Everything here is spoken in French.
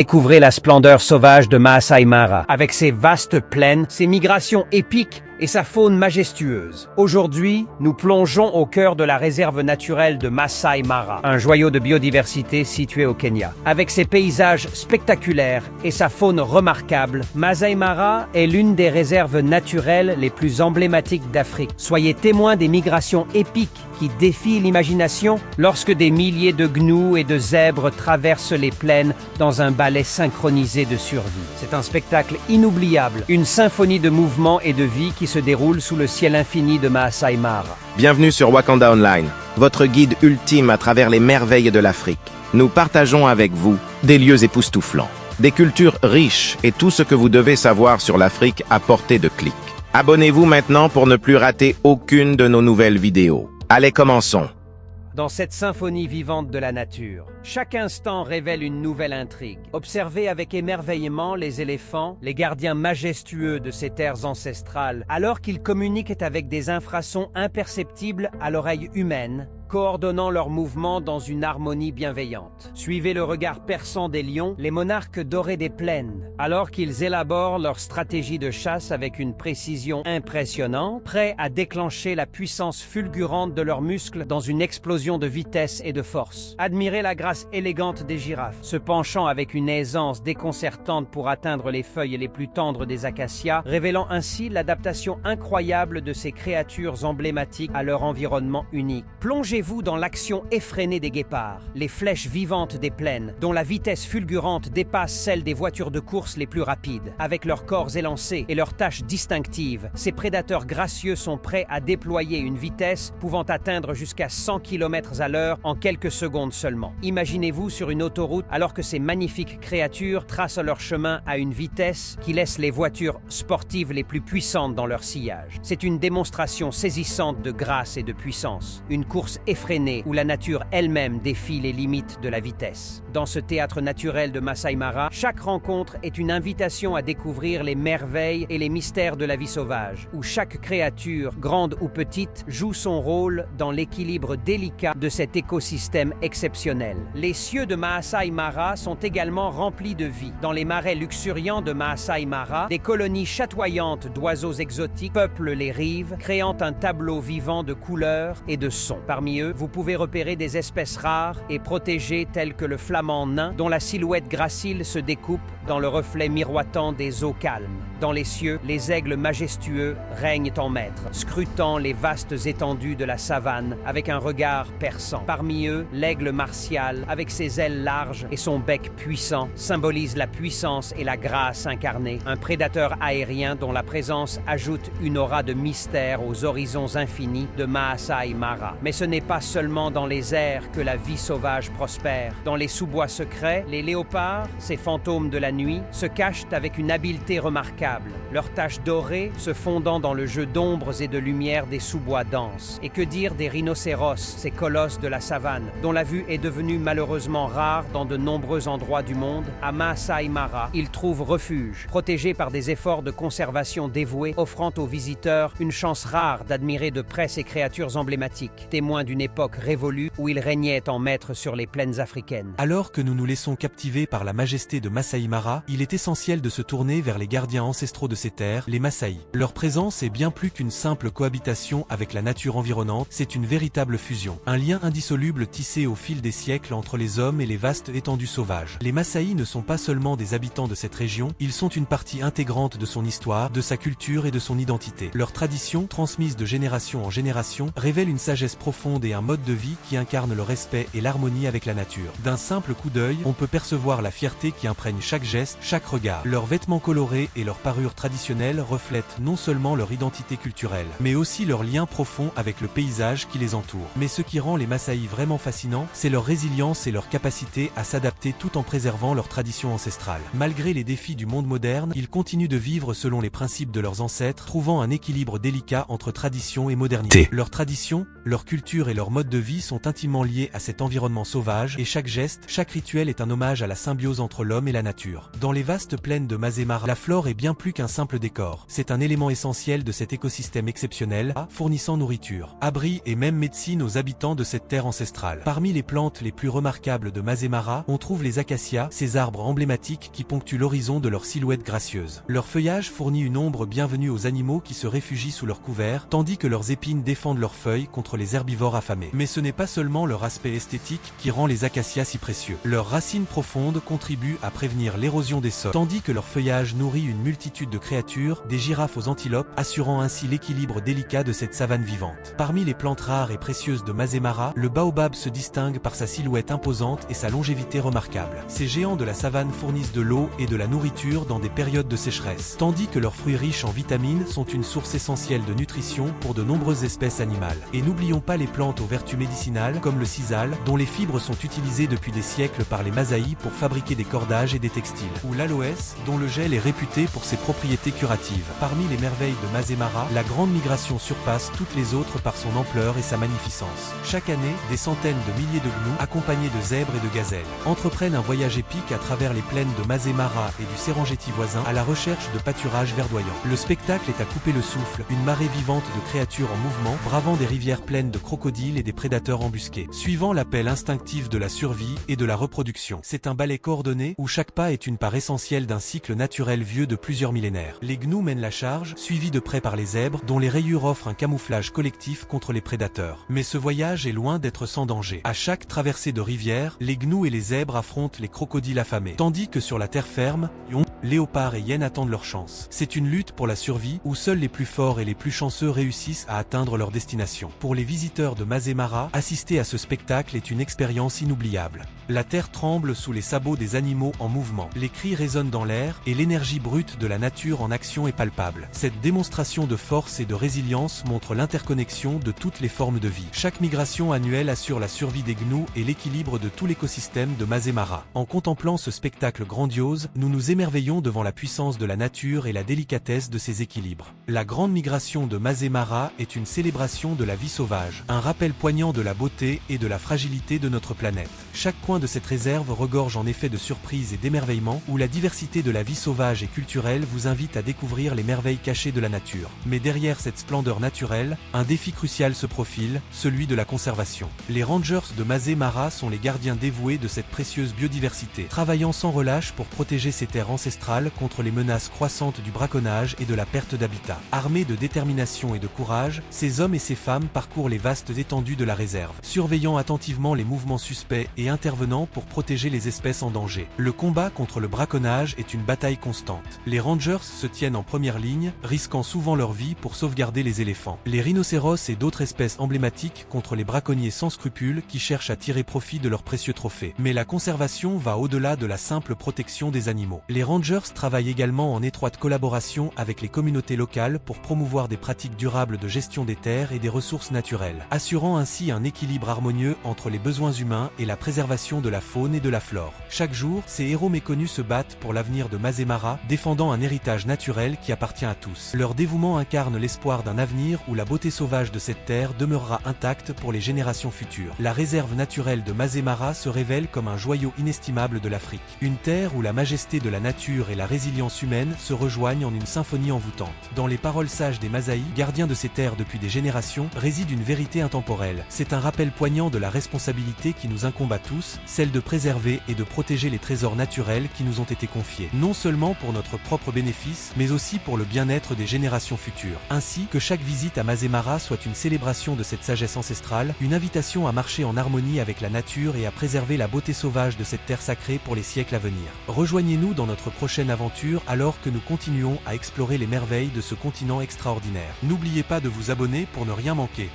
Découvrez la splendeur sauvage de Maasai Mara, avec ses vastes plaines, ses migrations épiques et sa faune majestueuse. Aujourd'hui, nous plongeons au cœur de la réserve naturelle de Maasai Mara, un joyau de biodiversité situé au Kenya. Avec ses paysages spectaculaires et sa faune remarquable, Maasai Mara est l'une des réserves naturelles les plus emblématiques d'Afrique. Soyez témoins des migrations épiques qui défient l'imagination lorsque des milliers de gnous et de zèbres traversent les plaines dans un ballet synchronisé de survie. C'est un spectacle inoubliable, une symphonie de mouvements et de vie qui se déroule sous le ciel infini de Maasai Mara. Bienvenue sur Wakanda Online, votre guide ultime à travers les merveilles de l'Afrique. Nous partageons avec vous des lieux époustouflants, des cultures riches et tout ce que vous devez savoir sur l'Afrique à portée de clic. Abonnez-vous maintenant pour ne plus rater aucune de nos nouvelles vidéos. Allez, commençons. Dans cette symphonie vivante de la nature, chaque instant révèle une nouvelle intrigue. Observez avec émerveillement les éléphants, les gardiens majestueux de ces terres ancestrales, alors qu'ils communiquent avec des infrasons imperceptibles à l'oreille humaine, coordonnant leurs mouvements dans une harmonie bienveillante. Suivez le regard perçant des lions, les monarques dorés des plaines, alors qu'ils élaborent leur stratégie de chasse avec une précision impressionnante, prêts à déclencher la puissance fulgurante de leurs muscles dans une explosion de vitesse et de force. Admirez la grâce élégante des girafes, se penchant avec une aisance déconcertante pour atteindre les feuilles les plus tendres des acacias, révélant ainsi l'adaptation incroyable de ces créatures emblématiques à leur environnement unique. Plongez-vous dans l'action effrénée des guépards, les flèches vivantes des plaines, dont la vitesse fulgurante dépasse celle des voitures de course les plus rapides. Avec leurs corps élancés et leurs taches distinctives, ces prédateurs gracieux sont prêts à déployer une vitesse pouvant atteindre jusqu'à 100 km à l'heure en quelques secondes seulement. Imaginez-vous sur une autoroute alors que ces magnifiques créatures tracent leur chemin à une vitesse qui laisse les voitures sportives les plus puissantes dans leur sillage. C'est une démonstration saisissante de grâce et de puissance, une course effrénée où la nature elle-même défie les limites de la vitesse. Dans ce théâtre naturel de Maasai Mara, chaque rencontre est une invitation à découvrir les merveilles et les mystères de la vie sauvage, où chaque créature, grande ou petite, joue son rôle dans l'équilibre délicat de cet écosystème exceptionnel. Les cieux de Maasai Mara sont également remplis de vie. Dans les marais luxuriants de Maasai Mara, des colonies chatoyantes d'oiseaux exotiques peuplent les rives, créant un tableau vivant de couleurs et de sons. Parmi eux, vous pouvez repérer des espèces rares et protégées telles que le flamand nain, dont la silhouette gracile se découpe dans le reflet miroitant des eaux calmes. Dans les cieux, les aigles majestueux règnent en maîtres, scrutant les vastes étendues de la savane avec un regard perçant. Parmi eux, l'aigle martial, avec ses ailes larges et son bec puissant, symbolise la puissance et la grâce incarnée. Un prédateur aérien dont la présence ajoute une aura de mystère aux horizons infinis de Maasai Mara. Mais ce n'est pas seulement dans les airs que la vie sauvage prospère. Dans les sous-bois secrets, les léopards, ces fantômes de la nuit, se cachent avec une habileté remarquable, leurs taches dorées se fondant dans le jeu d'ombres et de lumière des sous-bois denses. Et que dire des rhinocéros, ces colosses de la savane, dont la vue est devenue malheureusement rare dans de nombreux endroits du monde. À Maasai Mara, ils trouvent refuge, protégés par des efforts de conservation dévoués, offrant aux visiteurs une chance rare d'admirer de près ces créatures emblématiques, témoins d'une époque révolue où ils régnaient en maîtres sur les plaines africaines. Alors que nous nous laissons captiver par la majesté de Maasai Mara, il est essentiel de se tourner vers les gardiens ancestraux de ces terres, les Maasai. Leur présence est bien plus qu'une simple cohabitation avec la nature environnante, c'est une véritable fusion. Un lien indissoluble tissé au fil des siècles entre les hommes et les vastes étendues sauvages. Les Maasai ne sont pas seulement des habitants de cette région, ils sont une partie intégrante de son histoire, de sa culture et de son identité. Leurs traditions, transmises de génération en génération, révèlent une sagesse profonde et un mode de vie qui incarne le respect et l'harmonie avec la nature. D'un simple coup d'œil, on peut percevoir la fierté qui imprègne chaque geste, chaque regard. Leurs vêtements colorés et leurs parures traditionnelles reflètent non seulement leur identité culturelle, mais aussi leur lien profond avec le paysage qui les entoure. Mais ce qui rend les Maasai vraiment fascinants, c'est leur résilience et leur capacité à s'adapter tout en préservant leurs traditions ancestrales. Malgré les défis du monde moderne, ils continuent de vivre selon les principes de leurs ancêtres, trouvant un équilibre délicat entre tradition et modernité. Leur tradition, leur culture et leur mode de vie sont intimement liés à cet environnement sauvage, et chaque geste, chaque rituel est un hommage à la symbiose entre l'homme et la nature. Dans les vastes plaines de Masai Mara, la flore est bien plus qu'un simple décor. C'est un élément essentiel de cet écosystème exceptionnel, fournissant nourriture, abri et même médecine aux habitants de cette terre ancestrale. Parmi les plantes les plus remarquables de Masai Mara, on trouve les acacias, ces arbres emblématiques qui ponctuent l'horizon de leur silhouette gracieuse. Leur feuillage fournit une ombre bienvenue aux animaux qui se réfugient sous leur couvert, tandis que leurs épines défendent leurs feuilles contre les herbivores affamés. Mais ce n'est pas seulement leur aspect esthétique qui rend les acacias si précieux. Leurs racines profondes contribuent à prévenir l'érosion des sols, tandis que leur feuillage nourrit une multitude de créatures, des girafes aux antilopes, assurant ainsi l'équilibre délicat de cette savane vivante. Parmi les plantes rares et précieuses de Masai Mara, le baobab se distingue par sa silhouette imposante et sa longévité remarquable. Ces géants de la savane fournissent de l'eau et de la nourriture dans des périodes de sécheresse, tandis que leurs fruits riches en vitamines sont une source essentielle de nutrition pour de nombreuses espèces animales. Et n'oublions pas les plantes aux vertus médicinales, comme le sisal, dont les fibres sont utilisées depuis des siècles par les Masaïs pour fabriquer des cordages et des textiles, ou l'aloès, dont le gel est réputé pour ses propriétés curatives. Parmi les merveilles de Masai Mara, la grande migration surpasse toutes les autres par son ampleur et sa magnificence. Chaque année, des centaines de milliers de gnous, accompagnés de zèbres et de gazelles, entreprennent un voyage épique à travers les plaines de Masai Mara et du Serengeti voisin à la recherche de pâturages verdoyants. Le spectacle est à couper le souffle, une marée vivante de créatures en mouvement, bravant des rivières pleines de crocodiles et des prédateurs embusqués, suivant l'appel instinctif de la survie et de la reproduction. C'est un ballet coordonné où chaque pas est une part essentielle d'un cycle naturel vieux de plusieurs millénaires. Les gnous mènent la charge, suivis de près par les zèbres, dont les rayures offrent un camouflage collectif contre les prédateurs. Mais ce voyage est loin d'être sans danger. À chaque traversée de rivière, les gnous et les zèbres affrontent les crocodiles affamés, tandis que sur la terre ferme, lions, léopards et hyènes attendent leur chance. C'est une lutte pour la survie, où seuls les plus forts et les plus chanceux réussissent à atteindre leur destination. Pour les visiteurs de Masai Mara, assister à ce spectacle est une expérience inoubliable. La terre tremble sous les sabots des animaux en mouvement. Les cris résonnent dans l'air, et l'énergie brute de la nature en action est palpable. Cette démonstration de force et de résilience montre l'interconnexion de toutes les formes de vie. Chaque migration annuelle assure la survie des gnous et l'équilibre de tout l'écosystème de Masai Mara. En contemplant ce spectacle grandiose, nous nous émerveillons devant la puissance de la nature et la délicatesse de ses équilibres. La grande migration de Masai Mara est une célébration de la vie sauvage, un rappel poignant de la beauté et de la fragilité de notre planète. Chaque coin de cette réserve regorge en effet de surprises et d'émerveillements, où la diversité de la vie sauvage et culturelle vous invite à découvrir les merveilles cachées de la nature. Mais derrière cette splendeur naturelle, un défi crucial se profile, celui de la conservation. Les rangers de Masai Mara sont les gardiens dévoués de cette précieuse biodiversité, travaillant sans relâche pour protéger ces terres ancestrales contre les menaces croissantes du braconnage et de la perte d'habitat. Armés de détermination et de courage, ces hommes et ces femmes parcourent les vastes étendues de la réserve, surveillant attentivement les mouvements suspects et intervenant pour protéger les espèces en danger. Le combat contre le braconnage est une bataille constante. Les rangers se tiennent en première ligne, risquant souvent leur vie pour sauvegarder les éléphants, les rhinocéros et d'autres espèces emblématiques contre les braconniers sans scrupules qui cherchent à tirer profit de leurs précieux trophées. Mais la conservation va au-delà de la simple protection des animaux. Les rangers travaillent également en étroite collaboration avec les communautés locales pour promouvoir des pratiques durables de gestion des terres et des ressources naturelles, assurant ainsi un équilibre harmonieux entre les besoins humains et la préservation de la faune et de la flore. Chaque jour, ces héros méconnus se battent pour l'avenir de Masai Mara, défendant un héritage naturel qui appartient à tous. Leur dévouement incarne l'espoir d'un avenir où la beauté sauvage de cette terre demeurera intacte pour les générations futures. La réserve naturelle de Masai Mara se révèle comme un joyau inestimable de l'Afrique. Une terre où la majesté de la nature et la résilience humaine se rejoignent en une symphonie envoûtante. Dans les paroles sages des Masaïs, gardiens de ces terres depuis des générations, réside une vérité intemporelle. C'est un rappel poignant de la responsabilité qui nous incombe à tous, celle de préserver et de protéger les trésors naturels qui nous ont été confiés, non seulement pour notre propre bénéfice, mais aussi pour le bien-être des générations futures. Ainsi, que chaque visite à Masai Mara soit une célébration de cette sagesse ancestrale, une invitation à marcher en harmonie avec la nature et à préserver la beauté sauvage de cette terre sacrée pour les siècles à venir. Rejoignez-nous dans notre prochaine aventure alors que nous continuons à explorer les merveilles de ce continent extraordinaire. N'oubliez pas de vous abonner pour ne rien manquer.